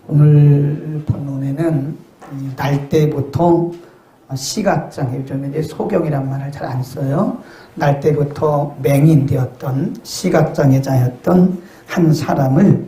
오늘 본문에는 날 때부터 시각장애, 요즘에 이제 소경이란 말을 잘 안 써요. 날 때부터 맹인되었던 시각장애자였던 한 사람을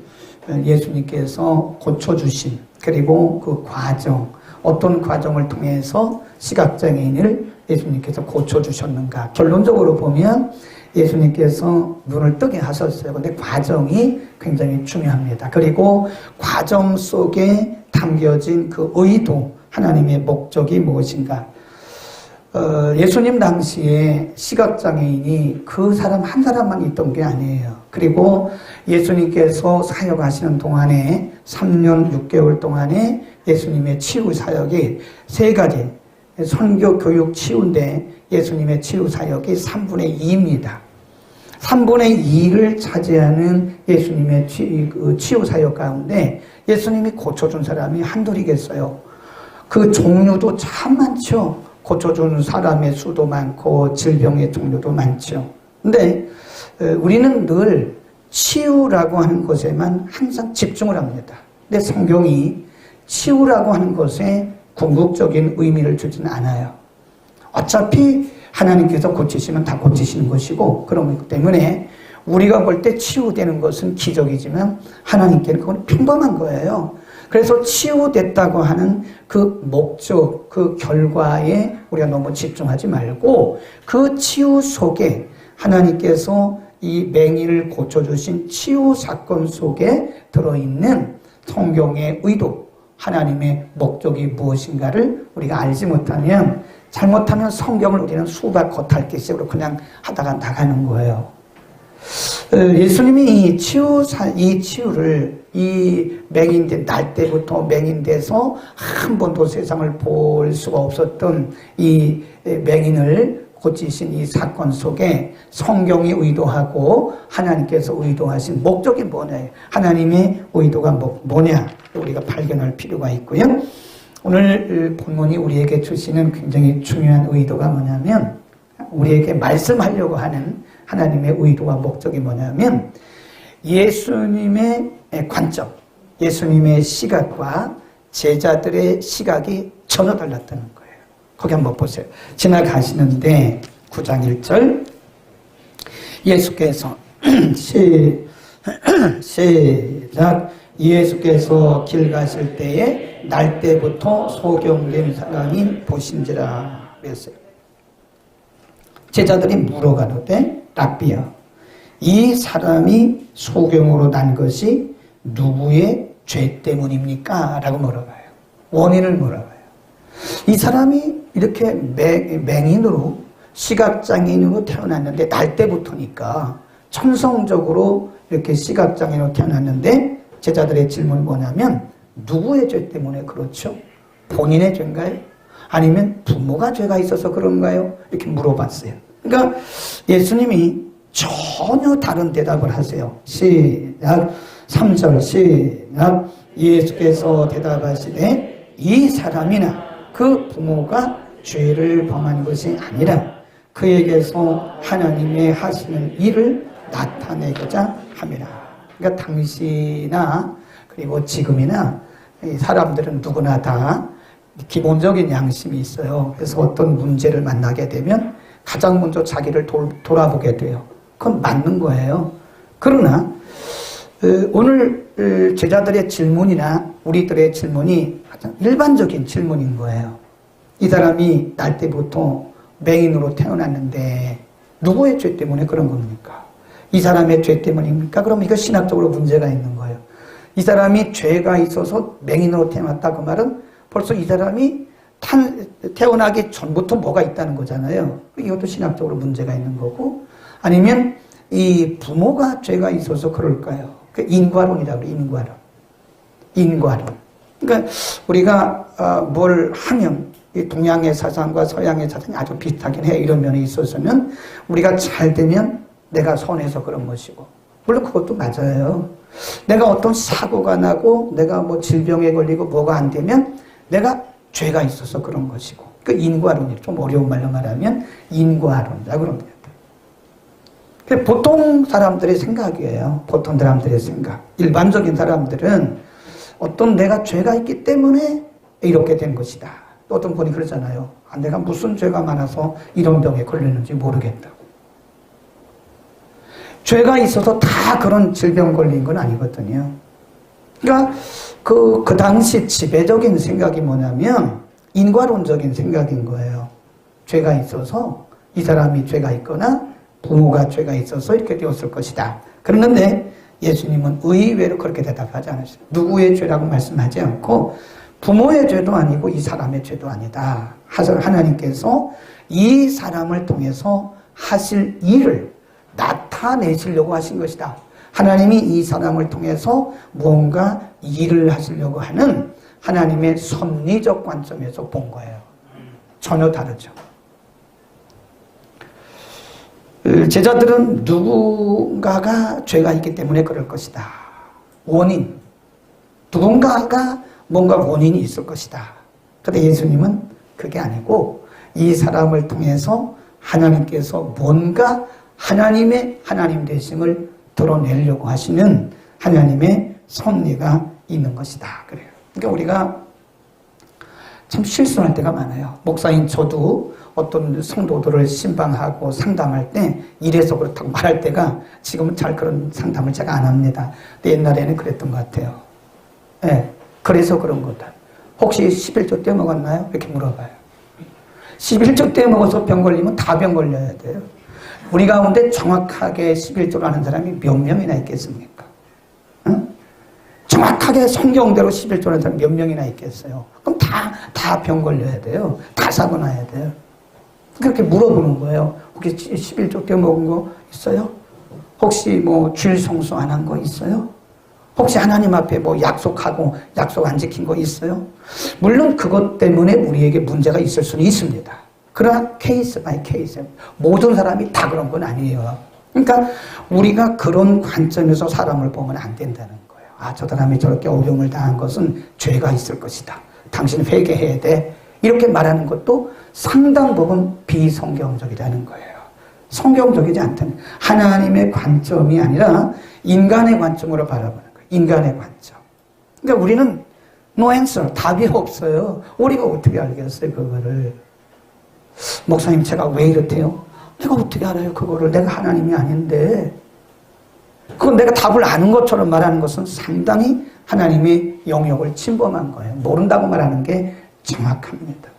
예수님께서 고쳐주신, 그리고 그 과정, 어떤 과정을 통해서 시각장애인을 예수님께서 고쳐주셨는가. 결론적으로 보면 예수님께서 눈을 뜨게 하셨어요. 근데 과정이 굉장히 중요합니다. 그리고 과정 속에 담겨진 그 의도, 하나님의 목적이 무엇인가. 예수님 당시에 시각장애인이 그 사람 한 사람만 있던 게 아니에요. 그리고 예수님께서 사역하시는 동안에 3년 6개월 동안에 예수님의 치유 사역이 3가지, 선교, 교육, 치유인데 예수님의 치유 사역이 3분의 2입니다. 3분의 2를 차지하는 예수님의 치유 사역 가운데 예수님이 고쳐준 사람이 한둘이겠어요. 그 종류도 참 많죠. 고쳐준 사람의 수도 많고 질병의 종류도 많죠. 근데 우리는 늘 치유라고 하는 것에만 항상 집중을 합니다. 근데 성경이 치유라고 하는 것에 궁극적인 의미를 주지는 않아요. 어차피 하나님께서 고치시면 다 고치시는 것이고, 그렇기 때문에 우리가 볼 때 치유되는 것은 기적이지만 하나님께는 그건 평범한 거예요. 그래서 치유됐다고 하는 그 목적, 그 결과에 우리가 너무 집중하지 말고 그 치유 속에 하나님께서 이 맹인을 고쳐주신 치유 사건 속에 들어있는 성경의 의도, 하나님의 목적이 무엇인가를 우리가 알지 못하면, 잘못하면 성경을 우리는 수박 겉핥기식으로 그냥 하다가 나가는 거예요. 예수님이 이 치유를 이 맹인된 날 때부터 맹인돼서 한 번도 세상을 볼 수가 없었던 이 맹인을 고치신 이 사건 속에 성경이 의도하고 하나님께서 의도하신 목적이 뭐냐, 하나님의 의도가 뭐냐, 우리가 발견할 필요가 있고요. 오늘 본문이 우리에게 주시는 굉장히 중요한 의도가 뭐냐면, 우리에게 말씀하려고 하는 하나님의 의도와 목적이 뭐냐면, 예수님의 관점, 예수님의 시각과 제자들의 시각이 전혀 달랐다는 거예요. 거기 한번 보세요. 지나가시는데 9장 1절 예수께서 시작. 예수께서 길 가실 때에 날 때부터 소경된 사람이 보신지라 그랬어요. 제자들이 물어가로되 랍비여, 이 사람이 소경으로 난 것이 누구의 죄 때문입니까? 라고 물어봐요. 원인을 물어봐요. 이 사람이 이렇게 맹인으로, 시각장애인으로 태어났는데, 날 때부터니까 천성적으로 이렇게 시각장애인으로 태어났는데, 제자들의 질문은 뭐냐면, 누구의 죄 때문에 그렇죠? 본인의 죄인가요? 아니면 부모가 죄가 있어서 그런가요? 이렇게 물어봤어요. 그러니까 예수님이 전혀 다른 대답을 하세요. 시작. 3절 시작. 예수께서 대답하시되 이 사람이나 그 부모가 죄를 범한 것이 아니라 그에게서 하나님의 하시는 일을 나타내고자 함이라. 그러니까 당시나 그리고 지금이나 사람들은 누구나 다 기본적인 양심이 있어요. 그래서 어떤 문제를 만나게 되면 가장 먼저 자기를 돌아보게 돼요. 그건 맞는 거예요. 그러나 오늘 제자들의 질문이나 우리들의 질문이 가장 일반적인 질문인 거예요. 이 사람이 날 때부터 맹인으로 태어났는데 누구의 죄 때문에 그런 겁니까? 이 사람의 죄 때문입니까? 그럼 이거 신학적으로 문제가 있는 거예요. 이 사람이 죄가 있어서 맹인으로 태어났다, 그 말은 벌써 이 사람이 태어나기 전부터 뭐가 있다는 거잖아요. 이것도 신학적으로 문제가 있는 거고, 아니면 이 부모가 죄가 있어서 그럴까요? 그 인과론이라고 그래요. 인과론. 그러니까 우리가 뭘 하면 이 동양의 사상과 서양의 사상이 아주 비슷하긴 해요. 이런 면에 있어서는 우리가 잘 되면 내가 선해서 그런 것이고, 물론 그것도 맞아요. 내가 어떤 사고가 나고 내가 뭐 질병에 걸리고 뭐가 안 되면 내가 죄가 있어서 그런 것이고, 그 인과론이 좀 어려운 말로 말하면 인과론이라고 그럽니다. 보통 사람들의 생각이에요. 보통 사람들의 생각. 일반적인 사람들은 어떤 내가 죄가 있기 때문에 이렇게 된 것이다. 또 어떤 분이 그러잖아요. 아, 내가 무슨 죄가 많아서 이런 병에 걸렸는지 모르겠다고. 죄가 있어서 다 그런 질병 걸린 건 아니거든요. 그러니까 그 당시 지배적인 생각이 뭐냐면 인과론적인 생각인 거예요. 죄가 있어서 이 사람이 죄가 있거나 부모가 죄가 있어서 이렇게 되었을 것이다. 그런데 예수님은 의외로 그렇게 대답하지 않으셨어요. 누구의 죄라고 말씀하지 않고 부모의 죄도 아니고 이 사람의 죄도 아니다. 하나님께서 이 사람을 통해서 하실 일을 나타내시려고 하신 것이다. 하나님이 이 사람을 통해서 무언가 일을 하시려고 하는 하나님의 섭리적 관점에서 본 거예요. 전혀 다르죠. 제자들은 누군가가 죄가 있기 때문에 그럴 것이다. 원인. 누군가가 뭔가 원인이 있을 것이다. 그런데 예수님은 그게 아니고 이 사람을 통해서 하나님께서 뭔가 하나님의 하나님 되심을 드러내려고 하시는 하나님의 섭리가 있는 것이다. 그래요. 그러니까 우리가 참 실수할 때가 많아요. 목사인 저도 어떤 성도들을 신방하고 상담할 때 이래서 그렇다고 말할 때가 지금은 잘 그런 상담을 제가 안 합니다. 근데 옛날에는 그랬던 것 같아요. 네, 그래서 그런 거다. 혹시 11조 때 먹었나요? 이렇게 물어봐요. 11조 때 먹어서 병 걸리면 다 병 걸려야 돼요. 우리 가운데 정확하게 11조를 아는 사람이 몇 명이나 있겠습니까? 응? 정확하게 성경대로 11조를 아는 사람이 몇 명이나 있겠어요? 그럼 다 병 걸려야 돼요. 다 사고 나야 돼요. 그렇게 물어보는 거예요. 혹시 11조 때 먹은 거 있어요? 혹시 뭐 주일 성수 안 한 거 있어요? 혹시 하나님 앞에 뭐 약속하고 약속 안 지킨 거 있어요? 물론 그것 때문에 우리에게 문제가 있을 수는 있습니다. 그러나 케이스 바이 케이스. 모든 사람이 다 그런 건 아니에요. 그러니까 우리가 그런 관점에서 사람을 보면 안 된다는 거예요. 아, 저 사람이 저렇게 어려움을 당한 것은 죄가 있을 것이다. 당신 회개해야 돼. 이렇게 말하는 것도 상당 부분 비성경적이라는 거예요. 성경적이지 않다는 하나님의 관점이 아니라 인간의 관점으로 바라보는 거예요. 인간의 관점. 그러니까 우리는 no answer, 답이 없어요. 우리가 어떻게 알겠어요, 그거를. 목사님, 제가 왜 이렇대요? 내가 어떻게 알아요, 그거를. 내가 하나님이 아닌데. 그건 내가 답을 아는 것처럼 말하는 것은 상당히 하나님의 영역을 침범한 거예요. 모른다고 말하는 게 정확합니다.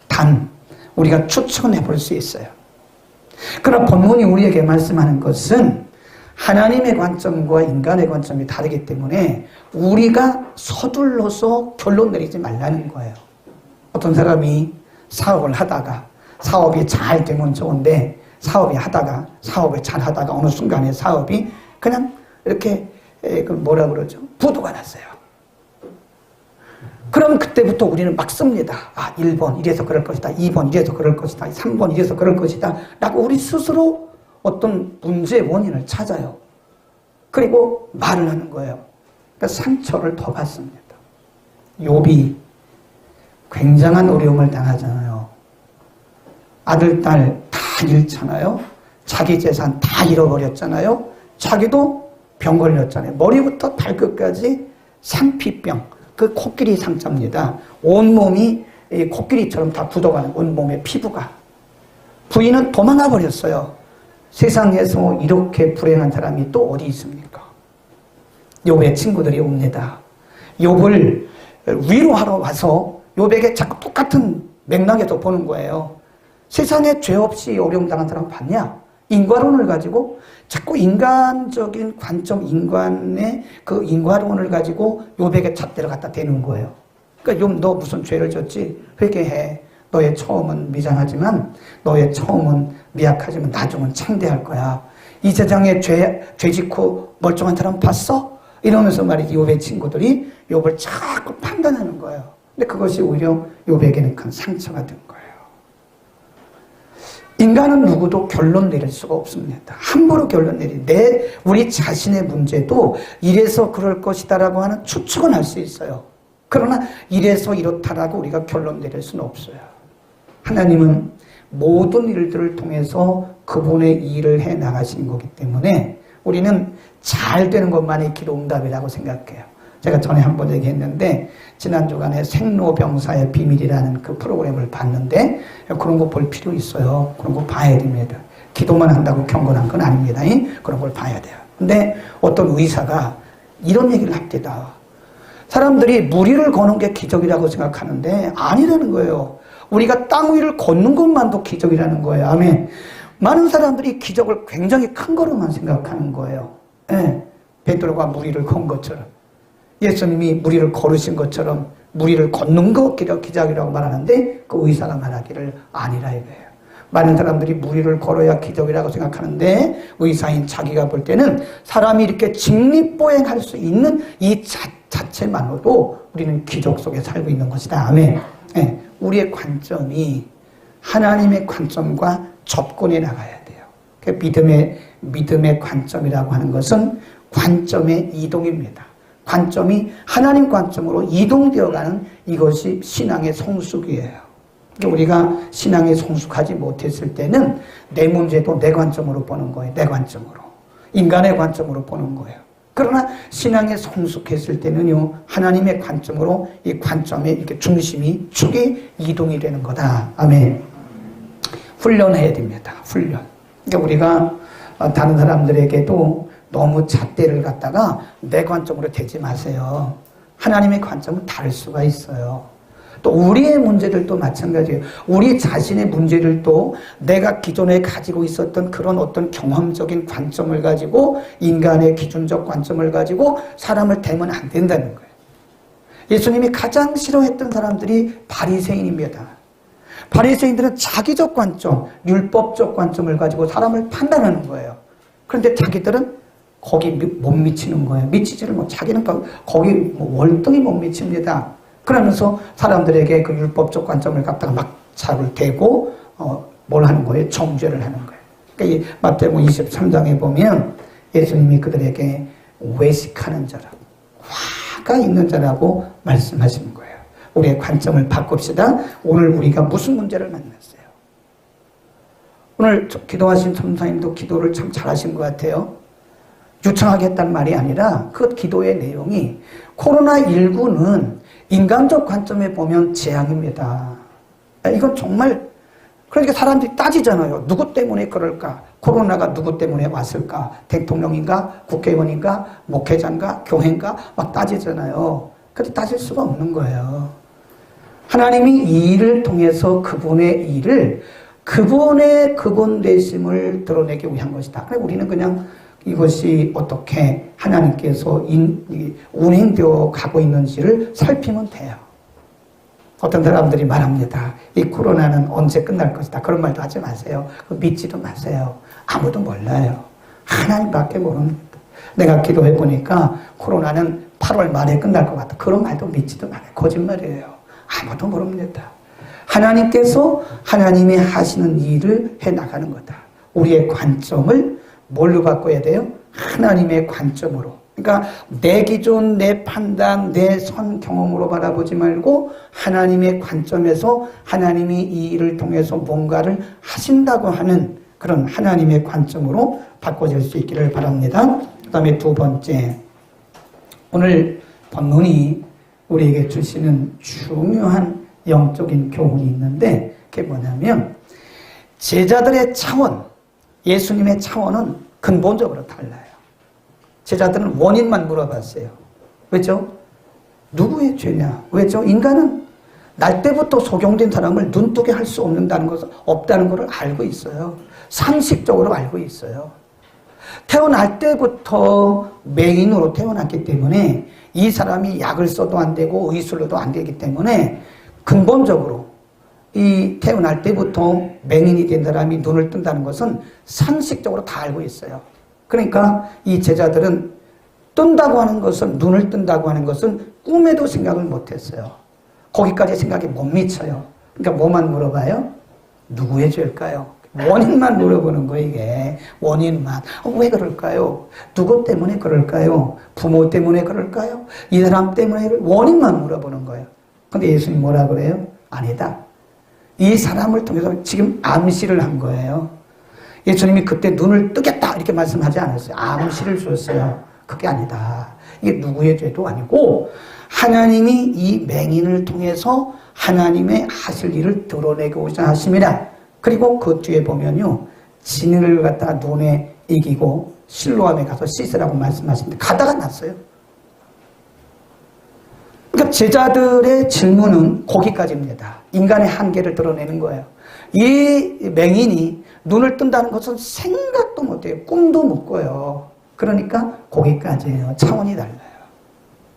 단, 우리가 추측해 볼 수 있어요. 그러나 본문이 우리에게 말씀하는 것은 하나님의 관점과 인간의 관점이 다르기 때문에 우리가 서둘러서 결론 내리지 말라는 거예요. 어떤 사람이 사업을 하다가 사업이 잘 되면 좋은데 사업을 잘 하다가 어느 순간에 사업이 그냥 이렇게 뭐라 그러죠? 부도가 났어요. 그럼 그때부터 우리는 막 씁니다. 아, 1번 이래서 그럴 것이다. 2번 이래서 그럴 것이다. 3번 이래서 그럴 것이다. 라고 우리 스스로 어떤 문제의 원인을 찾아요. 그리고 말을 하는 거예요. 그러니까 상처를 더 받습니다. 욥이 굉장한 어려움을 당하잖아요. 아들, 딸 다 잃잖아요. 자기 재산 다 잃어버렸잖아요. 자기도 병 걸렸잖아요. 머리부터 발끝까지 상피병, 그 코끼리 상자입니다. 온몸이 코끼리처럼 다 굳어가는 온몸의 피부가. 부인은 도망가 버렸어요. 세상에서 이렇게 불행한 사람이 또 어디 있습니까? 욥의 친구들이 옵니다. 욥을 위로하러 와서 욥에게 자꾸 똑같은 맥락에서 보는 거예요. 세상에 죄 없이 어려움 당한 사람 봤냐? 인과론을 가지고 자꾸 인간적인 관점, 인간의 그 인과론을 가지고 욥에게 잣대를 갖다 대는 거예요. 그러니까 욥, 너 무슨 죄를 졌지? 회개해. 너의 처음은 미장하지만 너의 처음은 미약하지만 나중은 창대할 거야. 이 세상에 죄 짓고 멀쩡한 사람 봤어? 이러면서 말이지 욥의 친구들이 욥을 자꾸 판단하는 거예요. 근데 그것이 오히려 욥에게는 큰 상처가 된 거예요. 인간은 누구도 결론 내릴 수가 없습니다. 함부로 결론 우리 자신의 문제도 이래서 그럴 것이다라고 하는 추측은 할 수 있어요. 그러나 이래서 이렇다라고 우리가 결론 내릴 수는 없어요. 하나님은 모든 일들을 통해서 그분의 일을 해 나가시는 거기 때문에 우리는 잘 되는 것만이 기도 응답이라고 생각해요. 제가 전에 한번 얘기했는데 지난 주간에 생로병사의 비밀이라는 그 프로그램을 봤는데 그런 거 볼 필요 있어요. 그런 거 봐야 됩니다. 기도만 한다고 경건한 건 아닙니다. 그런 걸 봐야 돼요. 근데 어떤 의사가 이런 얘기를 합니다. 사람들이 물 위를 거는 게 기적이라고 생각하는데 아니라는 거예요. 우리가 땅 위를 걷는 것만도 기적이라는 거예요. 아멘. 많은 사람들이 기적을 굉장히 큰 거로만 생각하는 거예요. 예. 베드로가 물 위를 건 것처럼, 예수님이 물 위를 걸으신 것처럼 물 위를 걷는 거 기적이라고 말하는데 그 의사가 말하기를 아니라 이거예요. 많은 사람들이 물 위를 걸어야 기적이라고 생각하는데 의사인 자기가 볼 때는 사람이 이렇게 직립보행할 수 있는 이 자체만으로도 우리는 기적 속에 살고 있는 것이다. 아멘. 네, 우리의 관점이 하나님의 관점과 접근해 나가야 돼요. 믿음의 관점이라고 하는 것은 관점의 이동입니다. 관점이 하나님 관점으로 이동되어가는 이것이 신앙의 성숙이에요. 우리가 신앙에 성숙하지 못했을 때는 내 문제도 내 관점으로 보는 거예요. 내 관점으로. 인간의 관점으로 보는 거예요. 그러나 신앙에 성숙했을 때는요, 하나님의 관점으로 이 관점의 이렇게 중심이, 축이 이동이 되는 거다. 아멘. 훈련해야 됩니다. 훈련. 그러니까 우리가 다른 사람들에게도 너무 잣대를 갖다가 내 관점으로 대지 마세요. 하나님의 관점은 다를 수가 있어요. 또 우리의 문제들도 마찬가지예요. 우리 자신의 문제들도 내가 기존에 가지고 있었던 그런 어떤 경험적인 관점을 가지고 인간의 기준적 관점을 가지고 사람을 대면 안 된다는 거예요. 예수님이 가장 싫어했던 사람들이 바리새인입니다. 바리새인들은 자기적 관점, 율법적 관점을 가지고 사람을 판단하는 거예요. 그런데 자기들은 거기 못 미치는 거예요. 미치지를 못, 자기는 거기 월등히 못 미칩니다. 그러면서 사람들에게 그 율법적 관점을 갖다가 막 차를 대고 뭘 하는 거예요? 정죄를 하는 거예요. 그러니까 이 마태복음 23장에 보면 예수님이 그들에게 외식하는 자라고, 화가 있는 자라고 말씀하시는 거예요. 우리의 관점을 바꿉시다. 오늘 우리가 무슨 문제를 만났어요? 오늘 기도하신 전사님도 기도를 참 잘하신 것 같아요. 유창하게 했단 말이 아니라 그 기도의 내용이 코로나19는 인간적 관점에 보면 재앙입니다. 이건 정말, 그러니까 사람들이 따지잖아요. 누구 때문에 그럴까? 코로나가 누구 때문에 왔을까? 대통령인가? 국회의원인가? 목회자인가? 교회인가? 막 따지잖아요. 그런데 따질 수가 없는 거예요. 하나님이 이 일을 통해서 그분의 일을, 그분의 그분 되심을 드러내기 위한 것이다. 그래서 우리는 그냥 이것이 어떻게 하나님께서 운행되어 가고 있는지를 살피면 돼요. 어떤 사람들이 말합니다. 이 코로나는 언제 끝날 것이다. 그런 말도 하지 마세요. 믿지도 마세요. 아무도 몰라요. 하나님밖에 모릅니다. 내가 기도해 보니까 코로나는 8월 말에 끝날 것 같다. 그런 말도 믿지도 말아요. 거짓말이에요. 아무도 모릅니다. 하나님께서 하나님이 하시는 일을 해나가는 거다. 우리의 관점을 뭘로 바꿔야 돼요? 하나님의 관점으로. 그러니까 내 기준, 내 판단, 내 선 경험으로 바라보지 말고 하나님의 관점에서 하나님이 이 일을 통해서 뭔가를 하신다고 하는 그런 하나님의 관점으로 바꿔질 수 있기를 바랍니다. 그 다음에 두 번째, 오늘 본문이 우리에게 주시는 중요한 영적인 교훈이 있는데 그게 뭐냐면 제자들의 차원, 예수님의 차원은 근본적으로 달라요. 제자들은 원인만 물어봤어요. 왜죠? 누구의 죄냐? 왜죠? 인간은 날 때부터 속용된 사람을 눈뜨게 할 수 없다는 것을 알고 있어요. 상식적으로 알고 있어요. 태어날 때부터 맹인으로 태어났기 때문에 이 사람이 약을 써도 안 되고 의술로도 안 되기 때문에 근본적으로 이 태어날 때부터 맹인이 된 사람이 눈을 뜬다는 것은 상식적으로 다 알고 있어요. 그러니까 이 제자들은 뜬다고 하는 것은, 눈을 뜬다고 하는 것은 꿈에도 생각을 못했어요. 거기까지 생각이 못 미쳐요. 그러니까 뭐만 물어봐요? 누구의 죄일까요? 원인만 물어보는 거예요, 이게. 원인만. 왜 그럴까요? 누구 때문에 그럴까요? 부모 때문에 그럴까요? 이 사람 때문에 원인만 물어보는 거예요. 근데 예수님 뭐라 그래요? 아니다. 이 사람을 통해서 지금 암시를 한 거예요. 예수님이 그때 눈을 뜨겠다 이렇게 말씀하지 않았어요. 암시를 주었어요. 그게 아니다. 이게 누구의 죄도 아니고 하나님이 이 맹인을 통해서 하나님의 하실 일을 드러내고자 하심이라. 그리고 그 뒤에 보면요, 진을 갖다가 눈에 이기고 실로암에 가서 씻으라고 말씀하시는데 가다가 났어요. 그러니까 제자들의 질문은 거기까지입니다. 인간의 한계를 드러내는 거예요. 이 맹인이 눈을 뜬다는 것은 생각도 못해요. 꿈도 못 꿔요. 그러니까 거기까지예요. 차원이 달라요.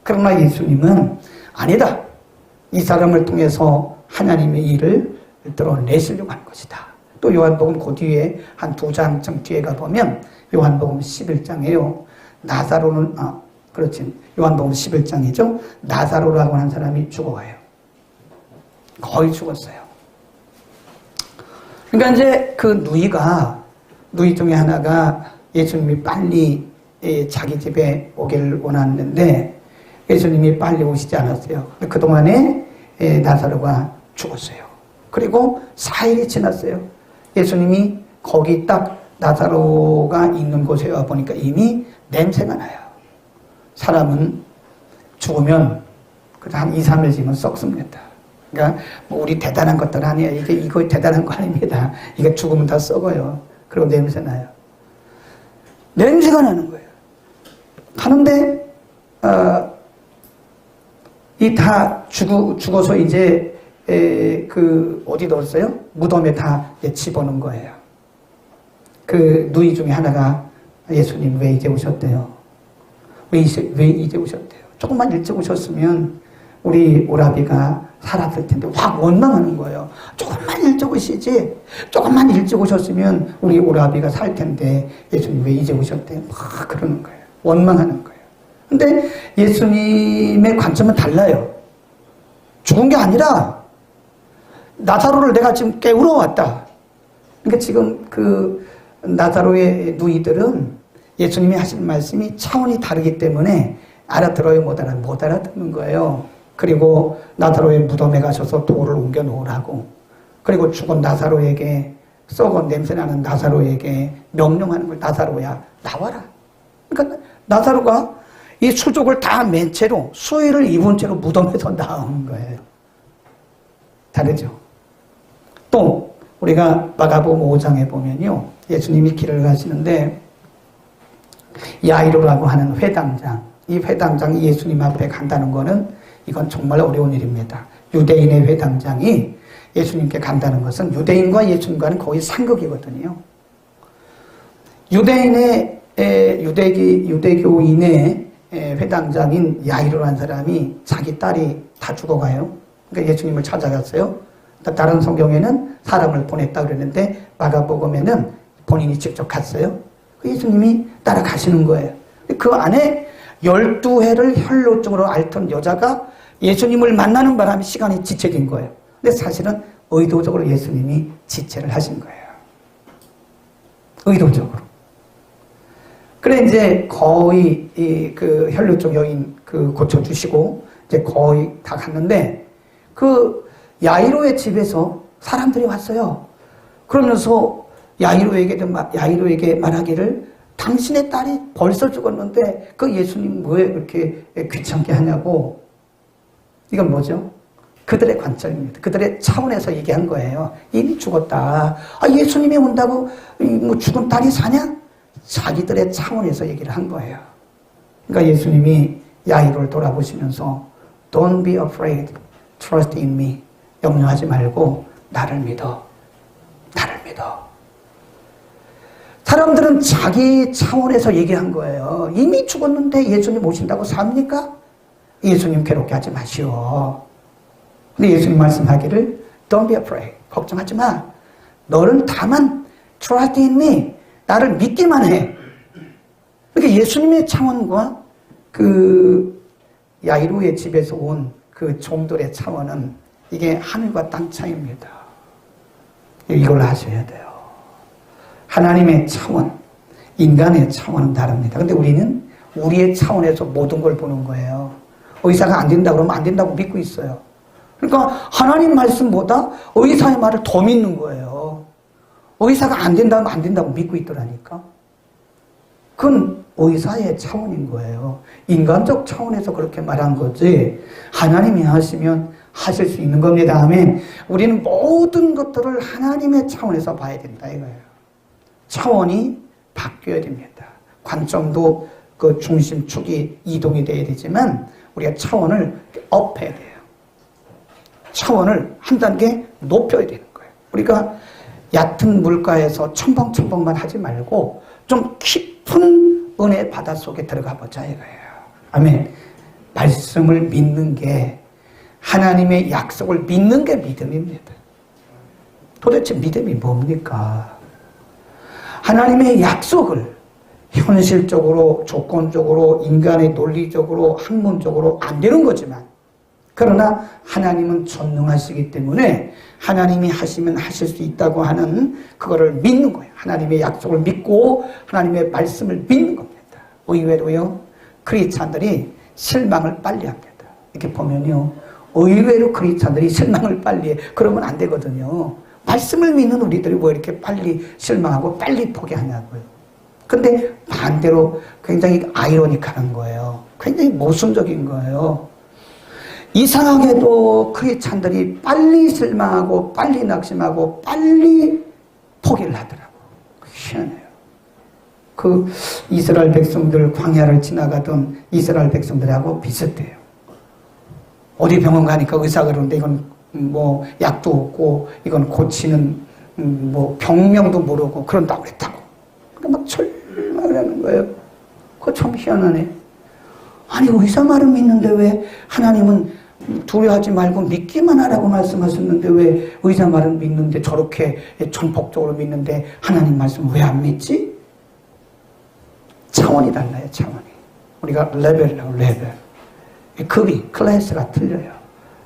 그러나 예수님은 아니다. 이 사람을 통해서 하나님의 일을 드러내시려고 한 것이다. 또 요한복음 그 뒤에 한 2장쯤 뒤에 가보면 요한복음 11장이에요. 나사로는 그렇지. 요한복음 11장이죠. 나사로라고 하는 사람이 죽어가요. 거의 죽었어요. 그러니까 이제 그 누이 중에 하나가 예수님이 빨리 자기 집에 오기를 원했는데 예수님이 빨리 오시지 않았어요. 그동안에 나사로가 죽었어요. 그리고 4일이 지났어요. 예수님이 거기 딱 나사로가 있는 곳에 와보니까 이미 냄새가 나요. 사람은 죽으면 한 2, 3일 지면 썩습니다. 그러니까 뭐 우리 대단한 것들 아니에요. 이거 대단한 거 아닙니다. 이게 죽으면 다 썩어요. 그리고 냄새 나요. 냄새가 나는 거예요. 하는데 이 다 죽어서 이제 어디 넣었어요? 무덤에 다 집어넣은 거예요. 그 누이 중에 하나가 예수님 왜 이제 오셨대요? 왜 이제 오셨대요? 조금만 일찍 오셨으면 우리 오라비가 살았을 텐데 확 원망하는 거예요. 조금만 일찍 오시지. 조금만 일찍 오셨으면 우리 오라비가 살 텐데 예수님 왜 이제 오셨대요? 막 그러는 거예요. 원망하는 거예요. 근데 예수님의 관점은 달라요. 죽은 게 아니라 나사로를 내가 지금 깨우러 왔다. 그러니까 지금 그 나사로의 누이들은 예수님이 하신 말씀이 차원이 다르기 때문에 알아들어요, 못 알아듣는 거예요. 그리고 나사로의 무덤에 가셔서 돌을 옮겨 놓으라고. 그리고 죽은 나사로에게, 썩은 냄새나는 나사로에게 명령하는 걸, 나사로야 나와라. 그러니까 나사로가 이 수족을 다 맨 채로, 수의를 입은 채로 무덤에서 나오는 거예요. 다르죠. 또 우리가 마가복음 5장에 보면요, 예수님이 길을 가시는데 야이로라고 하는 회당장, 이 회당장이 예수님 앞에 간다는 거는 이건 정말 어려운 일입니다. 유대인의 회당장이 예수님께 간다는 것은 유대인과 예수님과는 거의 상극이거든요. 유대교인의 회당장인 야이로라는 사람이 자기 딸이 다 죽어가요. 그러니까 예수님을 찾아갔어요. 다른 성경에는 사람을 보냈다 그랬는데 마가복음에는 본인이 직접 갔어요. 예수님이 따라가시는 거예요. 그 안에 12해를 혈루증으로 앓던 여자가 예수님을 만나는 바람에 시간이 지체된 거예요. 근데 사실은 의도적으로 예수님이 지체를 하신 거예요. 의도적으로. 그래 이제 거의 그 혈루증 여인 고쳐주시고 이제 거의 다 갔는데 그 야이로의 집에서 사람들이 왔어요. 그러면서 야이로에게 말하기를 당신의 딸이 벌써 죽었는데 그 예수님 왜 이렇게 귀찮게 하냐고. 이건 뭐죠? 그들의 관점입니다. 그들의 차원에서 얘기한 거예요. 이미 죽었다. 예수님이 온다고 뭐 죽은 딸이 사냐? 자기들의 차원에서 얘기를 한 거예요. 그러니까 예수님이 야이로를 돌아보시면서 Don't be afraid. Trust in me. 염려하지 말고 나를 믿어. 나를 믿어. 사람들은 자기 차원에서 얘기한 거예요. 이미 죽었는데 예수님 오신다고 삽니까? 예수님 괴롭게 하지 마시오. 근데 예수님 말씀하기를 Don't be afraid. 걱정하지 마. 너는 다만 trust in me. 나를 믿기만 해. 그러니까 예수님의 차원과 그 야이로의 집에서 온 그 종들의 차원은 이게 하늘과 땅 차이입니다. 이걸 아셔야 돼요. 하나님의 차원, 인간의 차원은 다릅니다. 근데 우리는 우리의 차원에서 모든 걸 보는 거예요. 의사가 안 된다 그러면 안 된다고 믿고 있어요. 그러니까 하나님 말씀보다 의사의 말을 더 믿는 거예요. 의사가 안 된다면 안 된다고 믿고 있더라니까. 그건 의사의 차원인 거예요. 인간적 차원에서 그렇게 말한 거지 하나님이 하시면 하실 수 있는 겁니다. 아멘. 우리는 모든 것들을 하나님의 차원에서 봐야 된다 이거예요. 차원이 바뀌어야 됩니다. 관점도 그 중심축이 이동이 돼야 되지만 우리가 차원을 업해야 돼요. 차원을 한 단계 높여야 되는 거예요. 우리가 얕은 물가에서 첨벙첨벙만 하지 말고 좀 깊은 은혜 바다 속에 들어가 보자 이거예요. 아멘. 말씀을 믿는 게 하나님의 약속을 믿는 게 믿음입니다. 도대체 믿음이 뭡니까? 하나님의 약속을 현실적으로, 조건적으로, 인간의 논리적으로, 학문적으로 안 되는 거지만 그러나 하나님은 전능하시기 때문에 하나님이 하시면 하실 수 있다고 하는 그거를 믿는 거예요. 하나님의 약속을 믿고 하나님의 말씀을 믿는 겁니다. 의외로요, 크리스찬들이 실망을 빨리 합니다. 이렇게 보면요, 의외로 크리스찬들이 실망을 빨리 해. 그러면 안 되거든요. 말씀을 믿는 우리들이 왜 이렇게 빨리 실망하고 빨리 포기하냐고요. 근데 반대로 굉장히 아이러니컬한 거예요. 굉장히 모순적인 거예요. 이상하게도 크리스찬들이 빨리 실망하고 빨리 낙심하고 빨리 포기를 하더라고. 희한해요. 그 이스라엘 백성들, 광야를 지나가던 이스라엘 백성들하고 비슷해요. 어디 병원 가니까 의사가 그러는데 이건 뭐 약도 없고 이건 고치는 뭐 병명도 모르고 그런다고 그랬다고. 그러니까 막 절망을 하는 거예요. 그거 참 희한하네. 아니 의사 말은 믿는데 왜 하나님은 두려워하지 말고 믿기만 하라고 말씀하셨는데 왜 의사 말은 믿는데 저렇게 전폭적으로 믿는데 하나님 말씀 왜 안 믿지? 차원이 달라요. 차원이. 우리가 레벨이라고 레벨. 급이 클래스가 틀려요.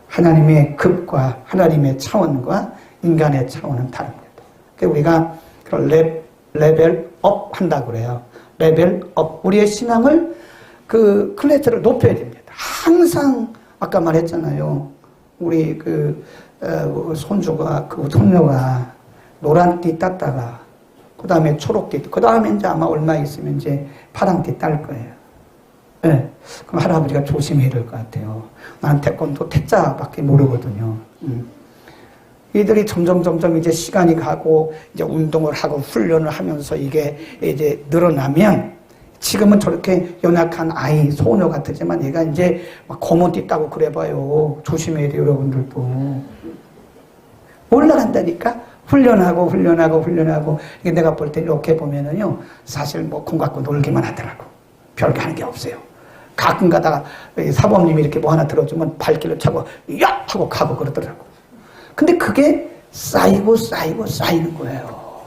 하나님의 급과 하나님의 차원과 인간의 차원은 다릅니다. 그러니까 우리가 레벨업 한다고 그래요. 레벨업. 우리의 신앙을 그 클래스를 높여야 됩니다. 항상 아까 말했잖아요. 우리 손주가 손녀가 노란띠 땄다가 그 다음에 초록띠, 그 다음에 이제 아마 얼마 있으면 이제 파랑띠 딸 거예요. 네. 그럼 할아버지가 조심해야 될 것 같아요. 나는 태권도 태자밖에 모르거든요. 이들이 점점 이제 시간이 가고 이제 운동을 하고 훈련을 하면서 이게 이제 늘어나면 지금은 저렇게 연약한 아이, 소녀 같으지만 얘가 이제 막 검은띠 따고 그래봐요. 조심해야 돼요, 여러분들도. 올라간다니까? 훈련하고. 이게 내가 볼 때 이렇게 보면은요, 사실 뭐 공 갖고 놀기만 하더라고. 별게 하는 게 없어요. 가끔 가다가 사범님이 이렇게 뭐 하나 들어주면 발길을 차고, 야! 하고 가고 그러더라고. 근데 그게 쌓이는 거예요.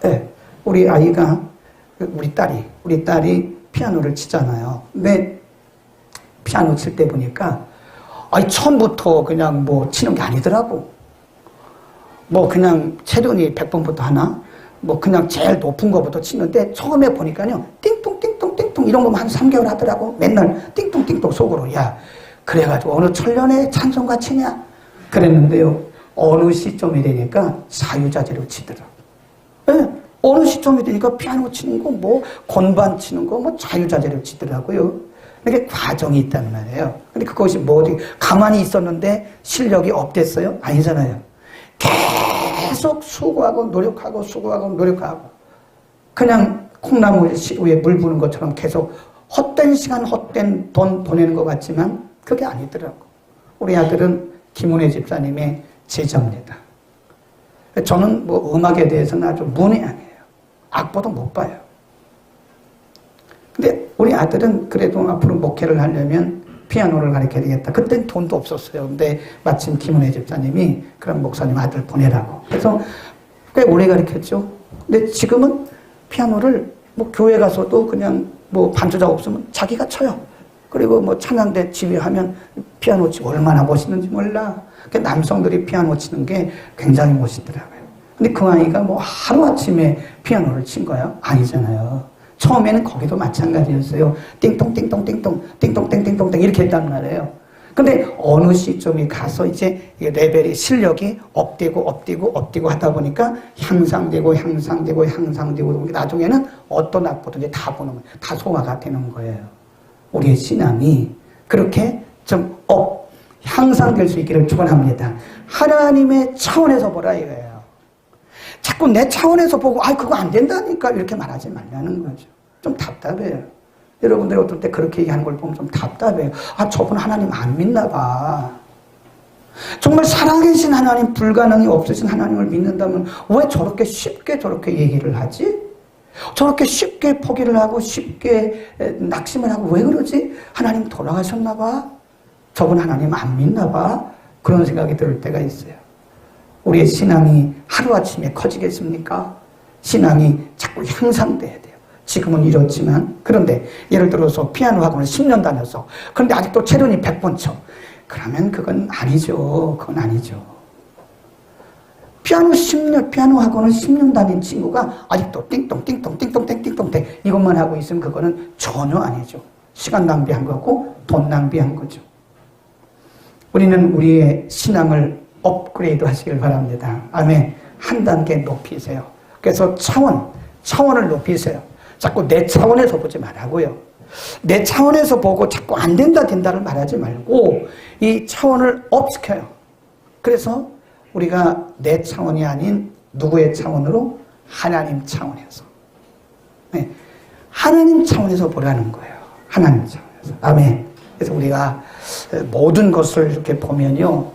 네, 우리 아이가, 우리 딸이 피아노를 치잖아요. 근데 피아노 칠 때 보니까, 처음부터 그냥 뭐 치는 게 아니더라고. 뭐 그냥 체륜이 100번부터 하나? 뭐 그냥 제일 높은 거부터 치는데 처음에 보니까요, 띵똥 이런 거만 한 3개월 하더라고. 맨날 띵똥 속으로. 야, 그래가지고 어느 천년에 찬송가 치냐? 그랬는데요, 어느 시점이 되니까 사유자재로 치더라고. 네, 어느 시점이 되니까 피아노 치는 거, 뭐 건반 치는 거, 뭐 자유자재로 치더라고요. 이게 과정이 있단 말이에요. 근데 그것이 뭐 어디 가만히 있었는데 실력이 업됐어요? 아니잖아요. 계속 수고하고 노력하고 그냥 콩나무 위에 물 부는 것처럼 계속 헛된 시간, 헛된 돈 보내는 것 같지만 그게 아니더라고. 우리 아들은 김은혜 집사님의 제자입니다. 저는 뭐 음악에 대해서는 아주 문외한이에요. 악보도 못 봐요. 근데 우리 아들은 그래도 앞으로 목회를 하려면 피아노를 가르쳐야 되겠다. 그땐 돈도 없었어요. 근데 마침 김은혜 집사님이 그런 목사님 아들 보내라고. 그래서 꽤 오래 가르쳤죠. 근데 지금은 피아노를 뭐 교회 가서도 그냥 뭐 반주자 없으면 자기가 쳐요. 그리고 뭐 찬양대 지휘하면 피아노 치고 얼마나 멋있는지 몰라. 그러니까 남성들이 피아노 치는 게 굉장히 멋있더라고요. 근데 그 아이가 뭐 하루아침에 피아노를 친 거야? 아니잖아요. 처음에는 거기도 마찬가지였어요. 띵똥 이렇게 했단 말이에요. 근데 어느 시점에 가서 이제 레벨이 실력이 업되고 하다 보니까 향상되고 나중에는 어떤 악보든지 다 보는 거예요. 다 소화가 되는 거예요. 우리의 신앙이 그렇게 좀 향상될 수 있기를 축원합니다. 하나님의 차원에서 보라 이거예요. 자꾸 내 차원에서 보고 그거 안 된다니까 이렇게 말하지 말라는 거죠. 좀 답답해요. 여러분들이 어떨 때 그렇게 얘기하는 걸 보면 좀 답답해요. 저분 하나님 안 믿나 봐. 정말 살아계신 하나님, 불가능이 없으신 하나님을 믿는다면 왜 저렇게 쉽게 저렇게 얘기를 하지? 저렇게 쉽게 포기를 하고 쉽게 낙심을 하고 왜 그러지? 하나님 돌아가셨나 봐. 저분 하나님 안 믿나 봐. 그런 생각이 들 때가 있어요. 우리의 신앙이 하루아침에 커지겠습니까? 신앙이 자꾸 향상돼야 돼요. 지금은 이렇지만 그런데 예를 들어서 피아노 학원을 10년 다녀서 그런데 아직도 체론이 100번 쳐. 그러면 그건 아니죠. 그건 아니죠. 피아노 학원을 10년 다닌 친구가 아직도 띵동 이것만 하고 있으면 그거는 전혀 아니죠. 시간 낭비한 거고 돈 낭비한 거죠. 우리는 우리의 신앙을 업그레이드 하시길 바랍니다. 아멘. 한 단계 높이세요. 그래서 차원을 높이세요. 자꾸 내 차원에서 보지 말라고요. 내 차원에서 보고 자꾸 안 된다를 말하지 말고 이 차원을 업시켜요. 그래서 우리가 내 차원이 아닌 누구의 차원으로? 하나님 차원에서. 네. 하나님 차원에서 보라는 거예요. 하나님 차원에서. 아멘. 그래서 우리가 모든 것을 이렇게 보면요.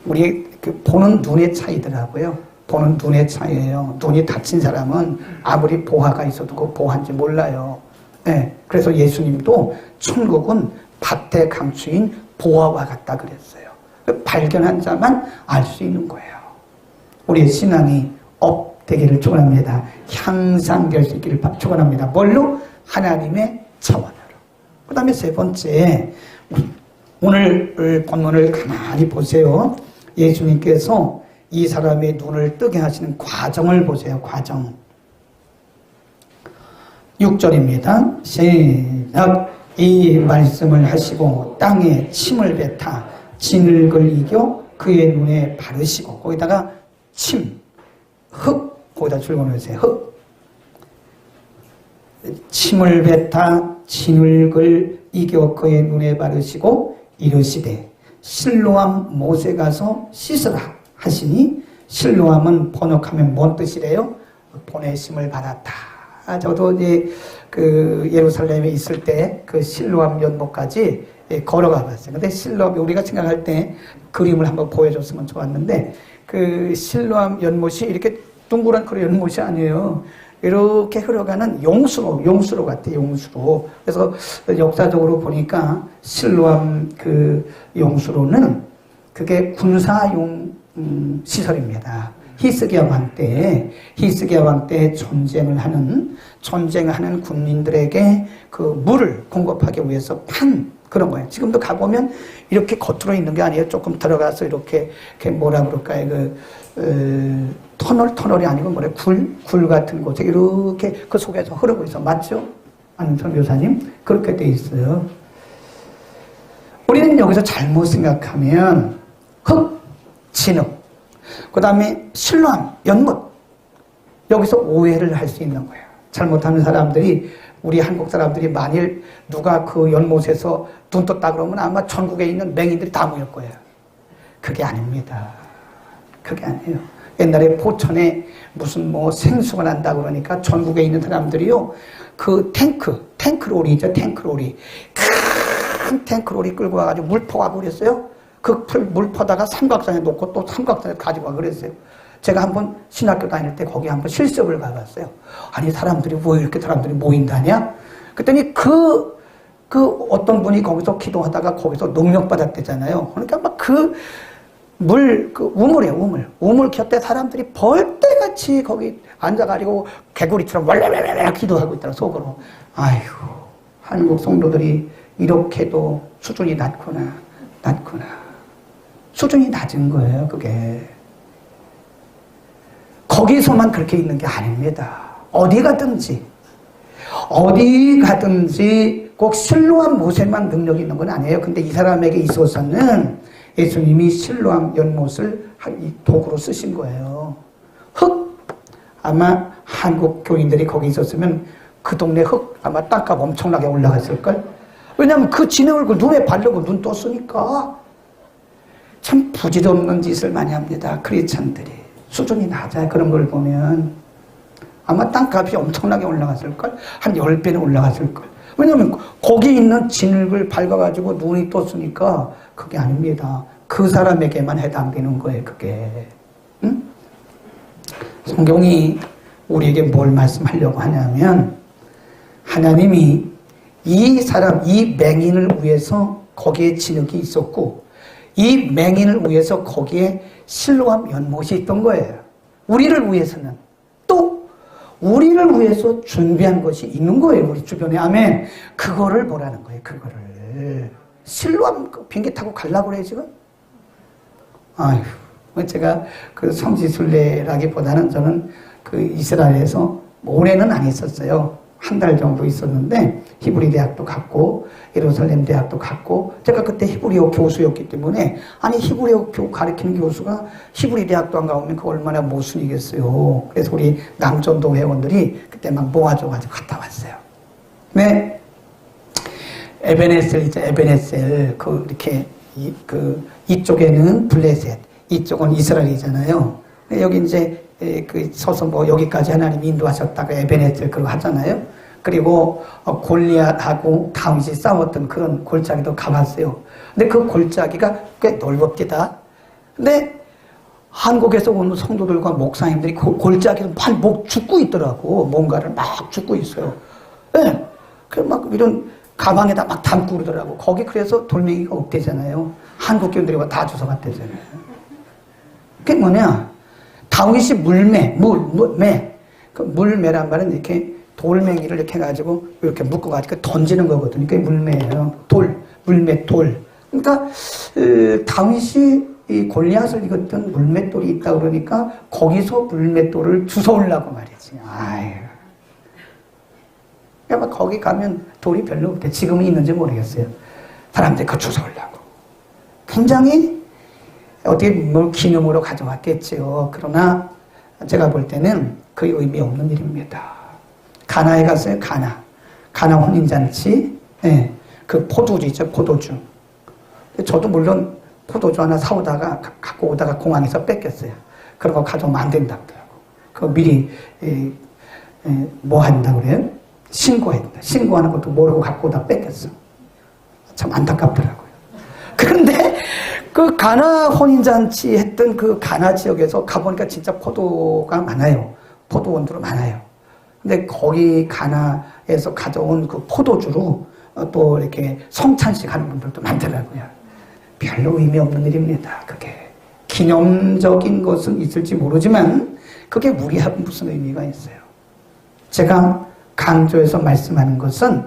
우리 보는 눈의 차이더라고요. 보는 눈의 차이예요. 눈이 다친 사람은 아무리 보화가 있어도 그 보화인지 몰라요. 네. 그래서 예수님도 천국은 밭에 감추인 보화와 같다 그랬어요. 발견한 자만 알 수 있는 거예요. 우리의 신앙이 업되기를 축원합니다. 향상될 수 있기를 축원합니다. 뭘로? 하나님의 차원으로. 그 다음에 세 번째, 오늘 본문을 가만히 보세요. 예수님께서 이 사람의 눈을 뜨게 하시는 과정을 보세요. 과정. 6절입니다. 시작. 이 말씀을 하시고 땅에 침을 뱉아 진흙을 이겨 그의 눈에 바르시고 거기다가 흙 거기다 줄여놓으세요. 흙. 침을 뱉아 진흙을 이겨 그의 눈에 바르시고 이르시되 실로암 못에 가서 씻으라 하시니 실로암은 번역하면 뭔 뜻이래요? 보내심을 받았다. 저도 이제 그 예루살렘에 있을 때 그 실로암 연못까지 걸어가 봤어요. 근데 실로암 우리가 생각할 때 그림을 한번 보여줬으면 좋았는데 그 실로암 연못이 이렇게 둥그런 그런 연못이 아니에요. 이렇게 흘러가는 용수로 같아요. 용수로. 그래서 역사적으로 보니까 실로암 그 용수로는 그게 군사용 시설입니다. 히스기야 왕 때 전쟁하는 군인들에게 그 물을 공급하기 위해서 판 그런 거예요. 지금도 가보면 이렇게 겉으로 있는 게 아니에요. 조금 들어가서 이렇게 뭐라 그럴까요? 터널이 아니고 굴 같은 곳에 이렇게 그 속에서 흐르고 있어. 맞죠? 아니면 선교사님? 그렇게 돼 있어요. 우리는 여기서 잘못 생각하면 진흙, 그 다음에 실로암, 연못. 여기서 오해를 할 수 있는 거예요. 잘못하는 사람들이, 우리 한국 사람들이 만일 누가 그 연못에서 눈 떴다 그러면 아마 전국에 있는 맹인들이 다 모일 거예요. 그게 아닙니다. 그게 아니에요. 옛날에 포천에 무슨 생수가 난다 그러니까 전국에 있는 사람들이요. 그 탱크로리죠. 탱크로리. 큰 탱크로리 끌고 와가지고 물 퍼가고 그랬어요. 그 물 퍼다가 삼각산에 놓고 또 삼각산에 가지고 와 그랬어요. 제가 한번 신학교 다닐 때 거기 한번 실습을 가봤어요. 아니 사람들이 왜 이렇게 사람들이 모인다냐? 그랬더니 그 어떤 분이 거기서 기도하다가 거기서 능력 받았대잖아요. 그러니까 막 우물이에요. 우물 곁에 사람들이 벌떼같이 거기 앉아가지고 개구리처럼 왈왈왈왈 기도하고 있더라 속으로. 아이고 한국 성도들이 이렇게도 수준이 낮구나. 수준이 낮은 거예요, 그게. 거기서만 그렇게 있는 게 아닙니다. 어디 가든지 꼭 실로암 모세만 능력이 있는 건 아니에요. 근데 이 사람에게 있어서는 예수님이 실로암 연못을 도구로 쓰신 거예요. 흙, 아마 한국 교인들이 거기 있었으면 그 동네 흙 아마 땅값 엄청나게 올라갔을걸. 왜냐하면 그 진흙을 그 눈에 바르고 눈 떴으니까. 참 부질없는 짓을 많이 합니다. 크리스찬들이. 수준이 낮아요. 그런 걸 보면. 아마 땅값이 엄청나게 올라갔을걸. 한 10배는 올라갔을걸. 왜냐하면 거기 있는 진흙을 밟아가지고 눈이 떴으니까 그게 아닙니다. 그 사람에게만 해당되는 거예요. 그게. 응? 성경이 우리에게 뭘 말씀하려고 하냐면 하나님이 이 사람, 이 맹인을 위해서 거기에 진흙이 있었고 이 맹인을 위해서 거기에 실로암 연못이 있던 거예요. 우리를 위해서는 또 우리를 위해서 준비한 것이 있는 거예요. 우리 주변에. 아멘. 그거를 뭐라는 거예요. 그거를. 실로암 비행기 타고 가려고 그래요 지금? 아휴. 제가 그 성지순례라기보다는 저는 그 이스라엘에서 오래는 안 있었어요. 한 달 정도 있었는데 히브리 대학도 갔고 예루살렘 대학도 갔고 제가 그때 히브리어 교수였기 때문에 아니 히브리어 가르치는 교수가 히브리 대학도 안 가보면 그 얼마나 모순이겠어요. 그래서 우리 남전도 회원들이 그때 막 모아줘가지고 갔다 왔어요. 네, 에베네셀 있죠. 에베네셀 그 이렇게 이쪽에는 블레셋, 이쪽은 이스라엘이잖아요. 여기 이제 그 서서 뭐 여기까지 하나님이 인도하셨다가 에베네셀 그러고 하잖아요. 그리고 골리앗하고 다윗이 싸웠던 그런 골짜기도 가봤어요. 근데 그 골짜기가 꽤 넓었디다. 근데 한국에서 오는 성도들과 목사님들이 그 골짜기를 막 죽고 있더라고. 뭔가를 막 죽고 있어요. 예. 네. 그래서 막 이런 가방에다 막 담고 그러더라고. 거기 그래서 돌멩이가 없대잖아요. 한국 교인들이 다 주워갔대잖아요. 그게 뭐냐? 다윗이 물매. 그 물매란 말은 이렇게 돌멩이를 이렇게 해가지고 이렇게 묶어가지고 던지는 거거든요. 그게 물매예요. 물매 돌. 그러니까 다윗이 이 골리앗을 이겼던 물맷돌이 있다 그러니까 거기서 물맷돌을 주워오려고 말이지. 아유. 그러니까 거기 가면 돌이 별로 없대. 지금은 있는지 모르겠어요. 사람들이 그거 주워오려고. 굉장히 어떻게 뭘 기념으로 가져왔겠지요. 그러나 제가 볼 때는 그 의미 없는 일입니다. 가나에 갔어요. 가나 혼인잔치. 네. 그 포도주죠. 포도주. 저도 물론 포도주 하나 사오다가 갖고 오다가 공항에서 뺏겼어요. 그런 거 가져오면 안 된다고 하더라고. 그거 미리 뭐 한다고 그래요? 신고했다. 신고하는 것도 모르고 갖고 오다 뺏겼어. 참 안타깝더라고요. 그런데 그 가나 혼인잔치 했던 그 가나 지역에서 가보니까 진짜 포도가 많아요. 포도원들이 많아요. 근데 거기 가나에서 가져온 그 포도주로 또 이렇게 성찬식 하는 분들도 많더라고요. 별로 의미 없는 일입니다. 그게 기념적인 것은 있을지 모르지만 그게 우리하고 무슨 의미가 있어요. 제가 강조해서 말씀하는 것은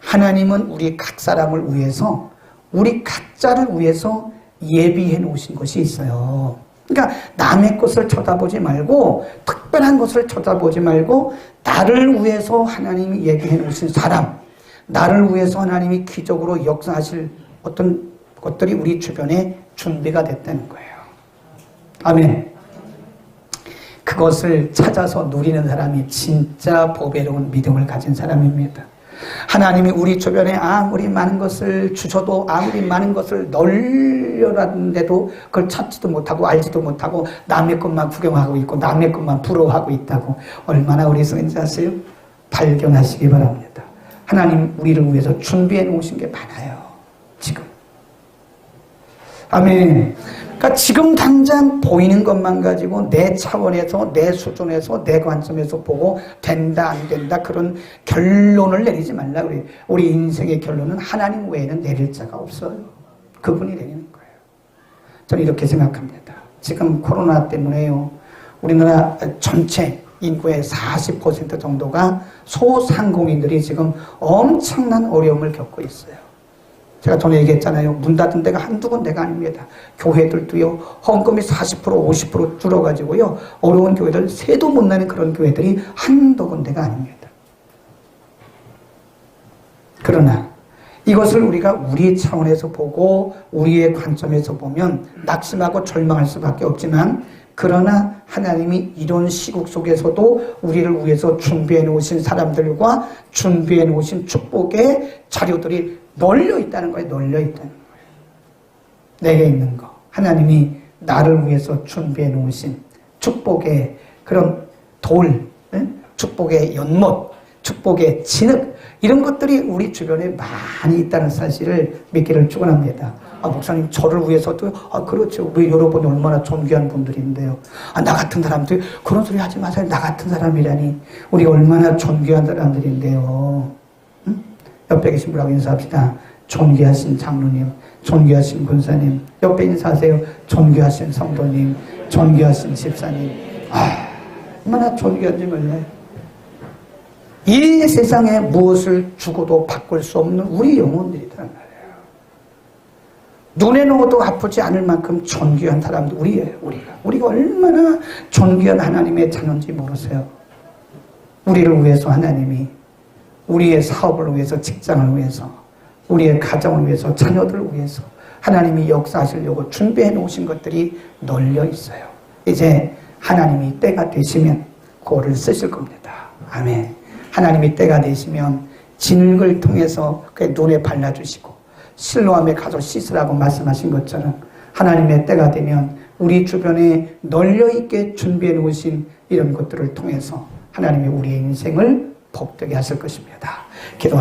하나님은 우리 각 사람을 위해서 우리 각자를 위해서 예비해 놓으신 것이 있어요. 그러니까 남의 것을 쳐다보지 말고 특별한 것을 쳐다보지 말고 나를 위해서 하나님이 예비해 놓으신 사람, 나를 위해서 하나님이 기적으로 역사하실 어떤 것들이 우리 주변에 준비가 됐다는 거예요. 아멘. 그것을 찾아서 누리는 사람이 진짜 보배로운 믿음을 가진 사람입니다. 하나님이 우리 주변에 아무리 많은 것을 주셔도 아무리 많은 것을 널려놨는데도 그걸 찾지도 못하고 알지도 못하고 남의 것만 구경하고 있고 남의 것만 부러워하고 있다고 얼마나 어리석은지 아세요? 발견하시기 바랍니다. 하나님 우리를 위해서 준비해 놓으신 게 많아요. 지금. 아멘. 그러니까 지금 당장 보이는 것만 가지고 내 차원에서 내 수준에서 내 관점에서 보고 된다 안 된다 그런 결론을 내리지 말라 그래요. 우리 인생의 결론은 하나님 외에는 내릴 자가 없어요. 그분이 내리는 거예요. 저는 이렇게 생각합니다. 지금 코로나 때문에요. 우리나라 전체 인구의 40% 정도가 소상공인들이 지금 엄청난 어려움을 겪고 있어요. 제가 전에 얘기했잖아요. 문 닫은 데가 한두 군데가 아닙니다. 교회들도요. 헌금이 40% 50% 줄어가지고요. 어려운 교회들 새도 못 나는 그런 교회들이 한두 군데가 아닙니다. 그러나 이것을 우리가 우리 차원에서 보고 우리의 관점에서 보면 낙심하고 절망할 수밖에 없지만, 그러나 하나님이 이런 시국 속에서도 우리를 위해서 준비해 놓으신 사람들과 준비해 놓으신 축복의 자료들이 널려 있다는 거예요. 널려 있다는 거예요. 내게 있는 거, 하나님이 나를 위해서 준비해 놓으신 축복의 그런 돌, 축복의 연못, 축복의 진흙, 이런 것들이 우리 주변에 많이 있다는 사실을 믿기를 축원합니다. 목사님, 저를 위해서도, 그렇죠. 우리 여러분이 얼마나 존귀한 분들인데요. 나 같은 사람들, 그런 소리 하지 마세요. 나 같은 사람이라니. 우리가 얼마나 존귀한 사람들인데요. 응? 옆에 계신 분하고 인사합시다. 존귀하신 장로님, 존귀하신 군사님, 옆에 인사하세요. 존귀하신 성도님, 존귀하신 집사님. 얼마나 존귀한지 몰라요. 이 세상에 무엇을 주고도 바꿀 수 없는 우리 영혼들이란 말이에요. 눈에 넣어도 아프지 않을 만큼 존귀한 사람도 우리예요. 우리가 얼마나 존귀한 하나님의 자녀인지 모르세요. 우리를 위해서 하나님이 우리의 사업을 위해서, 직장을 위해서, 우리의 가정을 위해서, 자녀들을 위해서 하나님이 역사하시려고 준비해 놓으신 것들이 널려 있어요. 이제 하나님이 때가 되시면 그거를 쓰실 겁니다. 아멘. 하나님이 때가 되시면 진흙을 통해서 그 눈에 발라주시고 실로암에 가서 씻으라고 말씀하신 것처럼, 하나님의 때가 되면 우리 주변에 널려있게 준비해 놓으신 이런 것들을 통해서 하나님이 우리의 인생을 복되게 하실 것입니다. 기도